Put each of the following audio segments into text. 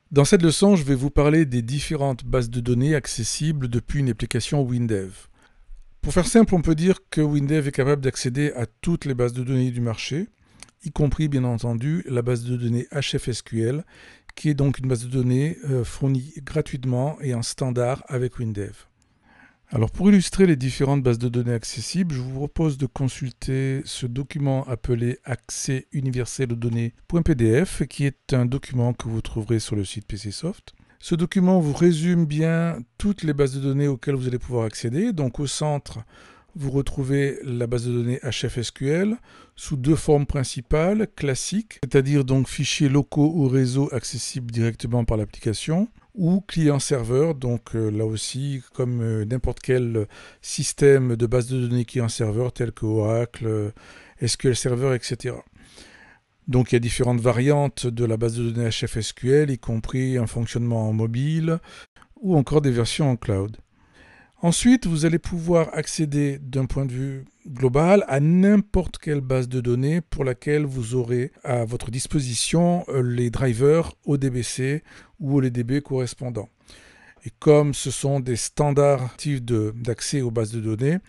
Dans cette leçon, je vais vous parler des différentes bases de données accessibles depuis une application WinDev. Pour faire simple, on peut dire que WinDev est capable d'accéder à toutes les bases de données du marché, y compris bien entendu la base de données HFSQL, qui est donc une base de données fournie gratuitement et en standard avec WinDev. Alors pour illustrer les différentes bases de données accessibles, je vous propose de consulter ce document appelé Accès universel aux données.pdf qui est un document que vous trouverez sur le site PCsoft. Ce document vous résume bien toutes les bases de données auxquelles vous allez pouvoir accéder. Donc au centre, vous retrouvez la base de données HFSQL sous deux formes principales, classiques, c'est-à-dire donc fichiers locaux ou réseau accessibles directement par l'application, ou client-serveur, donc là aussi, comme n'importe quel système de base de données client-serveur, tel que Oracle, SQL Server, etc. Donc il y a différentes variantes de la base de données HFSQL, y compris un fonctionnement en mobile, ou encore des versions en cloud. Ensuite, vous allez pouvoir accéder d'un point de vue global à n'importe quelle base de données pour laquelle vous aurez à votre disposition les drivers ODBC ou OLEDB correspondants. Et comme ce sont des standards d'accès aux bases de données,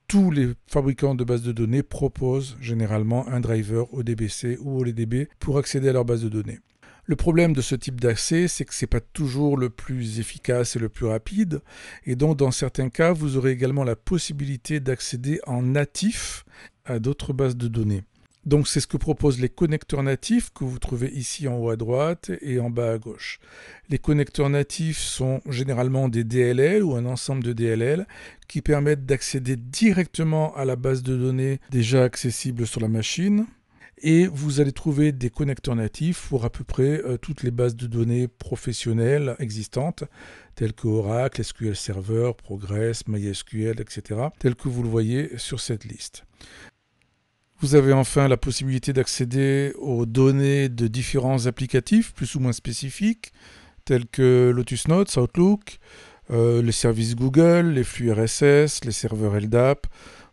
tous les fabricants de bases de données proposent généralement un driver ODBC ou OLEDB pour accéder à leur base de données. Le problème de ce type d'accès, c'est que ce n'est pas toujours le plus efficace et le plus rapide. Et donc, dans certains cas, vous aurez également la possibilité d'accéder en natif à d'autres bases de données. Donc, c'est ce que proposent les connecteurs natifs que vous trouvez ici en haut à droite et en bas à gauche. Les connecteurs natifs sont généralement des DLL ou un ensemble de DLL qui permettent d'accéder directement à la base de données déjà accessible sur la machine. Et vous allez trouver des connecteurs natifs pour à peu près toutes les bases de données professionnelles existantes, telles que Oracle, SQL Server, Progress, MySQL, etc., telles que vous le voyez sur cette liste. Vous avez enfin la possibilité d'accéder aux données de différents applicatifs plus ou moins spécifiques, tels que Lotus Notes, Outlook, les services Google, les flux RSS, les serveurs LDAP,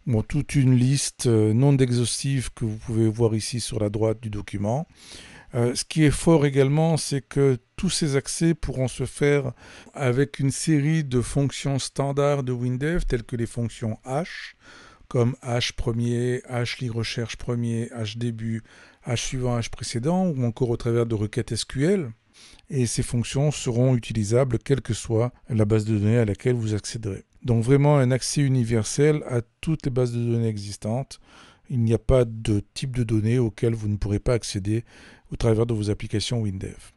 bon, toute une liste non exhaustive que vous pouvez voir ici sur la droite du document. Ce qui est fort également, c'est que tous ces accès pourront se faire avec une série de fonctions standards de WinDev, telles que les fonctions hash, comme hash premier, hash lit recherche premier, hash début, hash suivant, hash précédent, ou encore au travers de requêtes SQL. Et ces fonctions seront utilisables quelle que soit la base de données à laquelle vous accéderez. Donc vraiment un accès universel à toutes les bases de données existantes. Il n'y a pas de type de données auxquelles vous ne pourrez pas accéder au travers de vos applications WinDev.